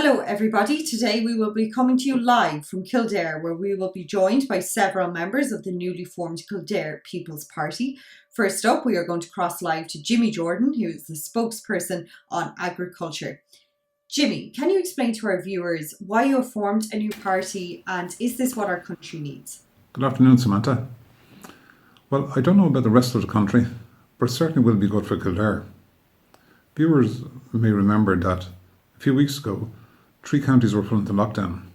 Hello everybody, today we will be coming to you live from Kildare, where we will be joined by several members of the newly formed Kildare People's Party. First up, we are going to cross live to Jimmy Jordan, who is the spokesperson on agriculture. Jimmy, can you explain to our viewers why you have formed a new party, and is this what our country needs? Good afternoon, Samantha. Well, I don't know about the rest of the country, but it certainly will be good for Kildare. Viewers may remember that a few weeks ago, 3 counties were put into lockdown.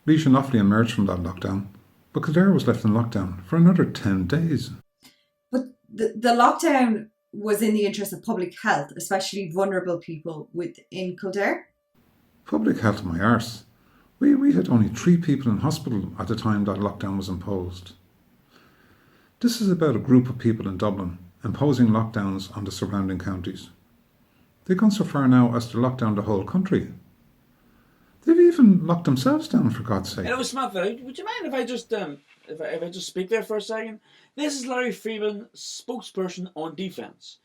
Laois and Offaly emerged from that lockdown, but Kildare was left in lockdown for another 10 days. But the lockdown was in the interest of public health, especially vulnerable people within Kildare. Public health, my arse. We had only 3 people in hospital at the time that lockdown was imposed. This is about a group of people in Dublin imposing lockdowns on the surrounding counties. They've gone so far now as to lock down the whole country. They've even locked themselves down, for God's sake. Hello, Samantha. Would you mind if I just if I just speak there for a second? This is Larry Freeman, spokesperson on defence.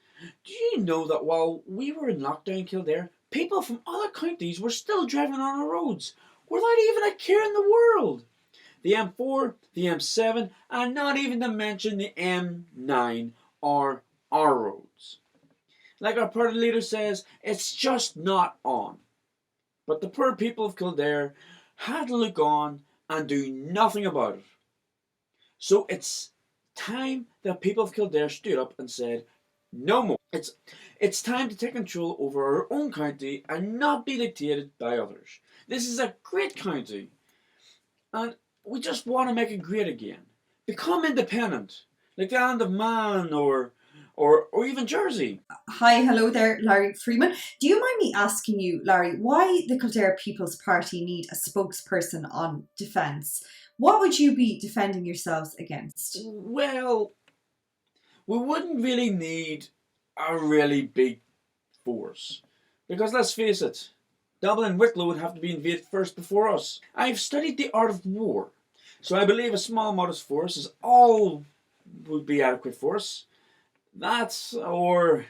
Do you know that while we were in lockdown in Kildare, people from other counties were still driving on our roads without even a care in the world? The M4, the M7, and not even to mention the M9 are our roads. Like our party leader says, it's just not on. But the poor people of Kildare had to look on and do nothing about it. So it's time that people of Kildare stood up and said, no more. It's time to take control over our own county and not be dictated by others. This is a great county, and we just want to make it great again. Become independent, like the Island of Man or even Jersey. Hi, hello there, Larry Freeman. Do you mind me asking you, Larry, why the Kildare People's Party need a spokesperson on defence? What would you be defending yourselves against? Well, we wouldn't really need a really big force. Because let's face it, Dublin and Wicklow would have to be invaded first before us. I've studied the art of war, so I believe a small modest force is all would be adequate for us. That's, or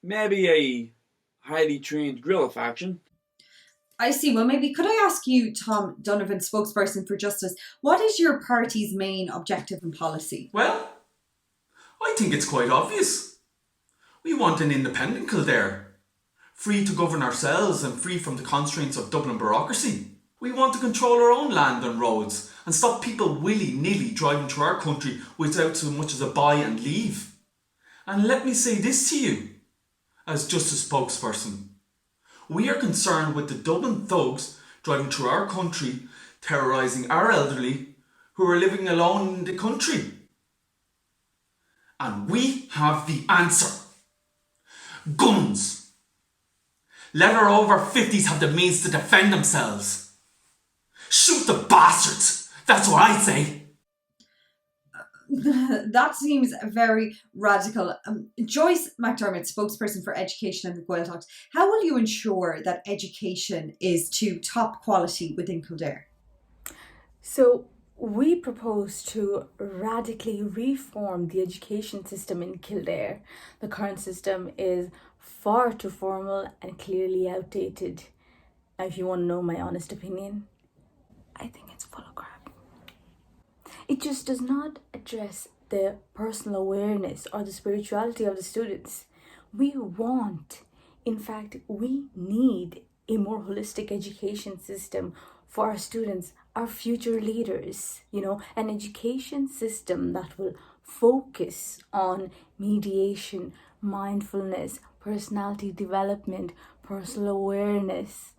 maybe a highly trained guerrilla faction. I see. Well, maybe could I ask you, Tom Donovan, spokesperson for Justice, what is your party's main objective and policy? Well, I think it's quite obvious. We want an independent Kildare, free to govern ourselves and free from the constraints of Dublin bureaucracy. We want to control our own land and roads and stop people willy-nilly driving through our country without so much as a buy and leave. And let me say this to you, as Justice spokesperson. We are concerned with the Dublin thugs driving through our country, terrorising our elderly who are living alone in the country. And we have the answer. Guns. Let our over 50s have the means to defend themselves. Shoot the bastards. That's what I say. That seems very radical. Joyce McDermott, spokesperson for education and the Gaeltacht, how will you ensure that education is to top quality within Kildare? So we propose to radically reform the education system in Kildare. The current system is far too formal and clearly outdated. Now, if you want to know my honest opinion, I think it's full of crap. It just does not address the personal awareness or the spirituality of the students. We need a more holistic education system for our students, our future leaders, an education system that will focus on mediation, mindfulness, personality development, personal awareness.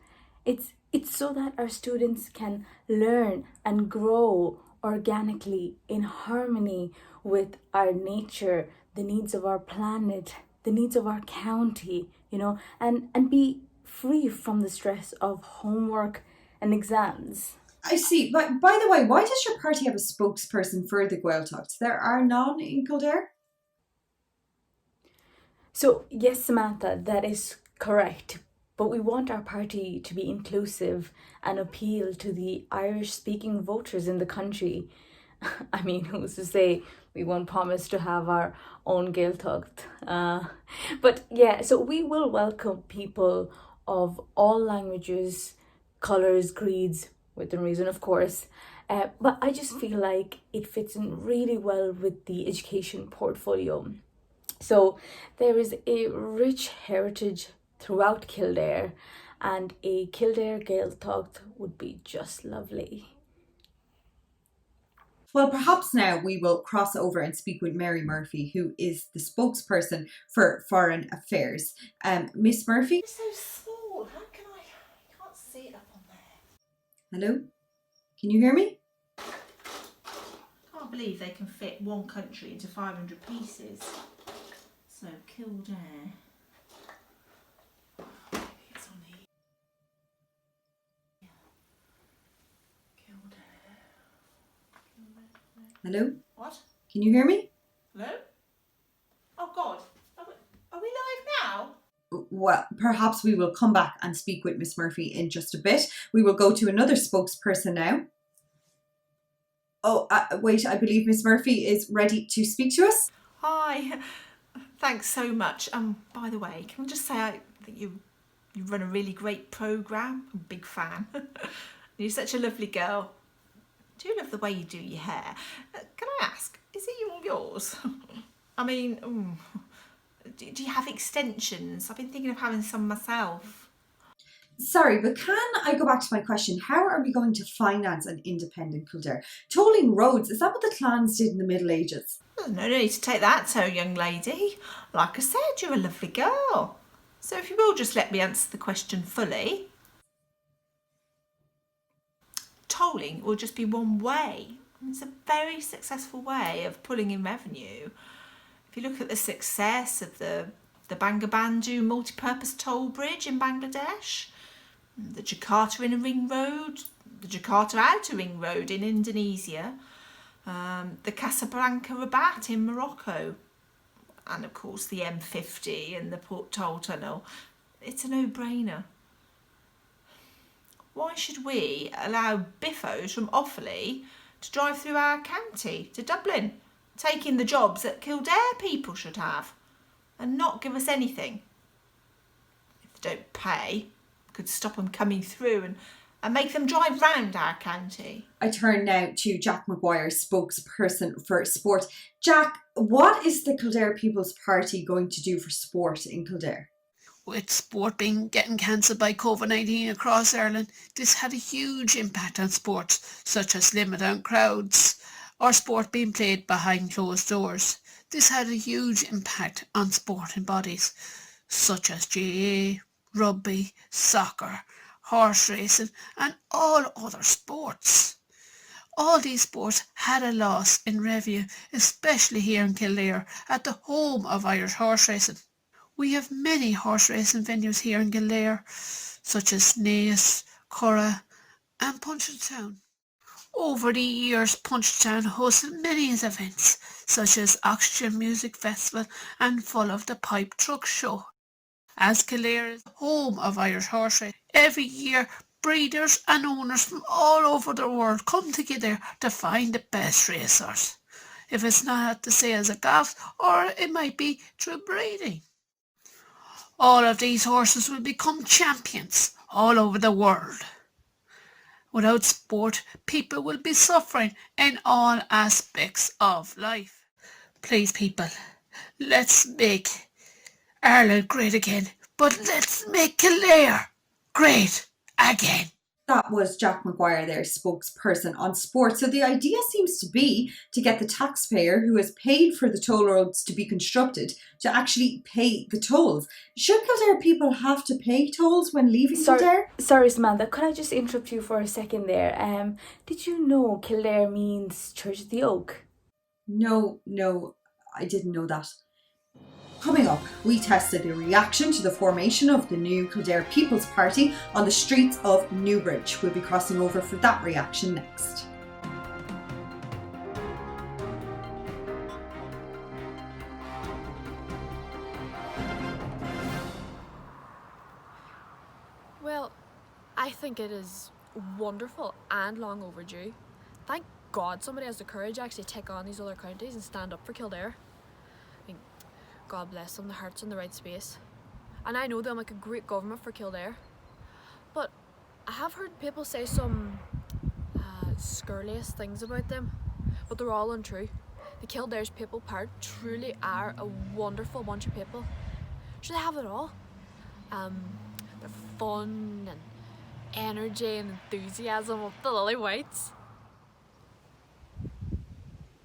It's so that our students can learn and grow organically in harmony with our nature, the needs of our planet, the needs of our county, and be free from the stress of homework and exams. I see. But by the way, why does your party have a spokesperson for the Gaeltacht? There are none in Kildare? So, yes, Samantha, that is correct. But we want our party to be inclusive and appeal to the Irish-speaking voters in the country. I mean, who's to say we won't promise to have our own Gaeltacht? But yeah, so we will welcome people of all languages, colours, creeds, within reason, of course. But I just feel like it fits in really well with the education portfolio. So there is a rich heritage throughout Kildare, and a Kildare Gaeltacht would be just lovely. Well, perhaps now we will cross over and speak with Mary Murphy, who is the spokesperson for Foreign Affairs. Miss Murphy? It's so small. How can I can't see it up on there. Hello? Can you hear me? Can't believe they can fit one country into 500 pieces. So Kildare. Maybe it's on here. Kildare. Hello? What? Can you hear me? Hello? Oh God. Are we live now? Well, perhaps we will come back and speak with Miss Murphy in just a bit. We will go to another spokesperson now. Oh, wait, I believe Miss Murphy is ready to speak to us. Hi. Thanks so much. By the way, can I just say I think you run a really great programme. I'm a big fan. You're such a lovely girl. Do you love the way you do your hair? Can I ask, is it all yours? I mean, do you have extensions? I've been thinking of having some myself. Sorry, but can I go back to my question? How are we going to finance an independent Kildare? Tolling roads, is that what the clans did in the Middle Ages? There's no need to take that tone, young lady. Like I said, you're a lovely girl. So if you will just let me answer the question fully. Tolling will just be one way. It's a very successful way of pulling in revenue. If you look at the success of the Bangabandhu multi-purpose toll bridge in Bangladesh, the Jakarta Inner Ring Road, the Jakarta Outer Ring Road in Indonesia, the Casablanca Rabat in Morocco, and of course the M50 and the Port Toll Tunnel, it's a no-brainer. Why should we allow biffos from Offaly to drive through our county to Dublin, taking the jobs that Kildare people should have, and not give us anything? If they don't pay, could stop them coming through and make them drive round our county. I turn now to Jack Maguire, spokesperson for sport. Jack, what is the Kildare People's Party going to do for sport in Kildare? With sport getting cancelled by COVID-19 across Ireland, this had a huge impact on sports, such as limit on crowds or sport being played behind closed doors. This had a huge impact on sporting bodies, such as GAA, rugby, soccer, horse racing and all other sports. All these sports had a loss in revenue, especially here in Kildare, at the home of Irish horse racing. We have many horse racing venues here in Kildare, such as Naas, Curra and Punchestown. Over the years, Punchestown hosted many events, such as Oxygen Music Festival and Full of the Pipe Truck Show. As Kildare is the home of Irish horse racing, every year breeders and owners from all over the world come together to find the best racers. If it's not at the sales of golf, or it might be through breeding. All of these horses will become champions all over the world. Without sport, people will be suffering in all aspects of life. Please, people, let's make Ireland great again, but let's make Kildare great again. That was Jack Maguire, their spokesperson on sport. So the idea seems to be to get the taxpayer who has paid for the toll roads to be constructed to actually pay the tolls. Should Kildare people have to pay tolls when leaving Kildare? Sorry, Samantha, could I just interrupt you for a second there? Did you know Kildare means Church of the Oak? No, I didn't know that. Coming up, we tested the reaction to the formation of the new Kildare People's Party on the streets of Newbridge. We'll be crossing over for that reaction next. Well, I think it is wonderful and long overdue. Thank God somebody has the courage to actually take on these other counties and stand up for Kildare. I mean, God bless them, the heart's in the right space. and I know they'll make a great government for Kildare. But I have heard people say some scurrilous things about them, but they're all untrue. The Kildare's People Part truly are a wonderful bunch of people. Sure, they have it all. They're fun and energy and enthusiasm of the lily whites.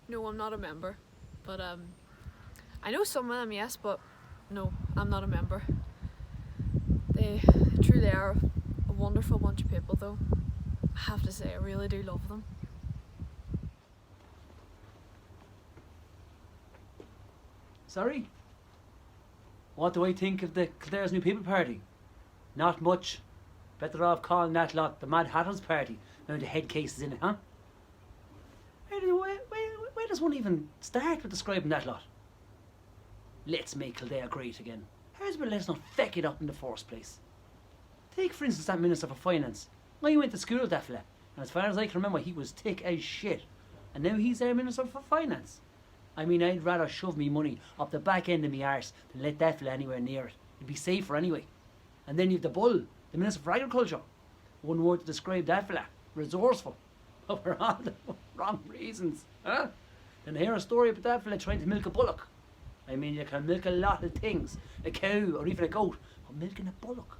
No, I'm not a member, but I know some of them, yes, but no, I'm not a member. They truly are a wonderful bunch of people, though. I have to say, I really do love them. Sorry? What do I think of the Kildare's New People Party? Not much. Better off calling that lot the Mad Hatters Party. Now the head case is in it, huh? Where does one even start with describing that lot? Let's make Kildare great again. How's about let's not feck it up in the first place? Take for instance that Minister for Finance. I went to school with that fella, and as far as I can remember he was thick as shit. And now he's our Minister for Finance. I mean, I'd rather shove me money up the back end of me arse than let that fella anywhere near it. It'd be safer anyway. And then you've the Bull, the Minister for Agriculture. One word to describe that fella: resourceful. But for all the wrong reasons, huh? Then I hear a story about that fella trying to milk a bullock. I mean, you can milk a lot of things, a cow or even a goat, but milking a bullock,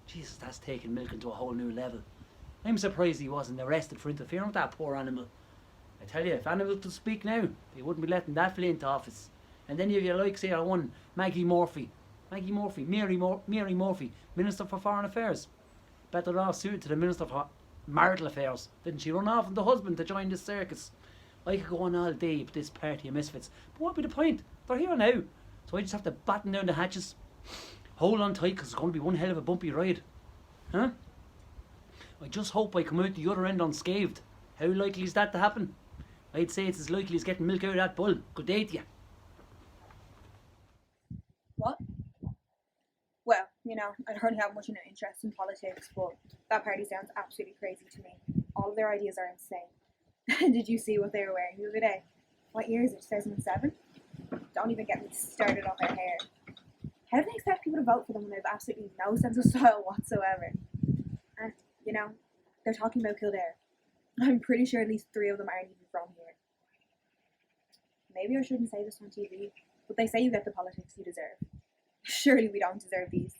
Jesus, that's taking milking to a whole new level. I'm surprised he wasn't arrested for interfering with that poor animal. I tell you, if animals could speak now, they wouldn't be letting that fella into office. And then you've your like, say, our one, Mary Murphy, Minister for Foreign Affairs. Better off suited to the Minister for Marital Affairs. Didn't she run off with the husband to join this circus? I could go on all day with this party of misfits, but what would be the point? They're here now, so I just have to batten down the hatches. Hold on tight, because it's going to be one hell of a bumpy ride. Huh? I just hope I come out the other end unscathed. How likely is that to happen? I'd say it's as likely as getting milk out of that bull. Good day to you. What? Well, I don't have much of an interest in politics, but that party sounds absolutely crazy to me. All of their ideas are insane. Did you see what they were wearing the other day? What year is it, 2007? Don't even get me started on their hair. How do they expect people to vote for them when they have absolutely no sense of style whatsoever? And, they're talking about Kildare. I'm pretty sure at least 3 of them aren't even from here. Maybe I shouldn't say this on TV, but they say you get the politics you deserve. Surely we don't deserve these.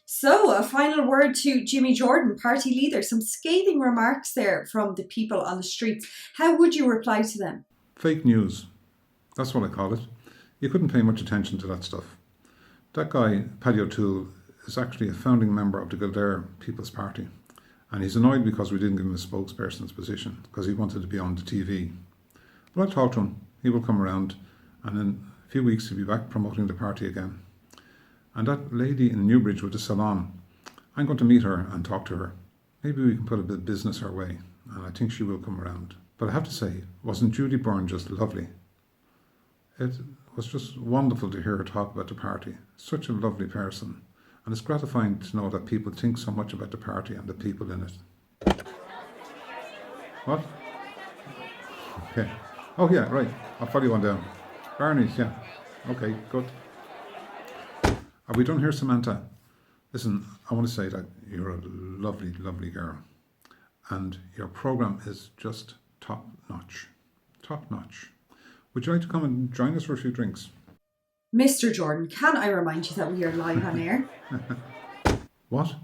So, a final word to Jimmy Jordan, party leader. Some scathing remarks there from the people on the streets. How would you reply to them? Fake news. That's what I call it. You couldn't pay much attention to that stuff. That guy, Paddy O'Toole, is actually a founding member of the Kildare People's Party. And he's annoyed because we didn't give him a spokesperson's position, because he wanted to be on the TV. But I'll talk to him. He will come around, and in a few weeks he'll be back promoting the party again. And that lady in Newbridge with the salon, I'm going to meet her and talk to her. Maybe we can put a bit of business her way, and I think she will come around. But I have to say, wasn't Judy Byrne just lovely? It was just wonderful to hear her talk about the party. Such a lovely person. And it's gratifying to know that people think so much about the party and the people in it. What? Okay. Oh yeah, right. I'll follow you on down. Barney's, yeah. Okay, good. Are we done here, Samantha? Listen, I want to say that you're a lovely, lovely girl. And your programme is just top notch. Top notch. Would you like to come and join us for a few drinks? Mr. Jordan, can I remind you that we are live on air? What?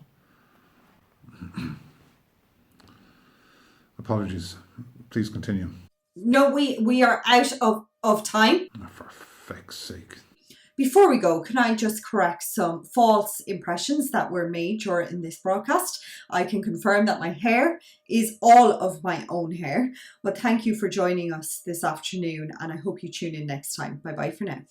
Apologies. Please continue. No, we are out of time. Oh, for feck's sake. Before we go, can I just correct some false impressions that were made during this broadcast? I can confirm that my hair is all of my own hair. But thank you for joining us this afternoon, and I hope you tune in next time. Bye bye for now.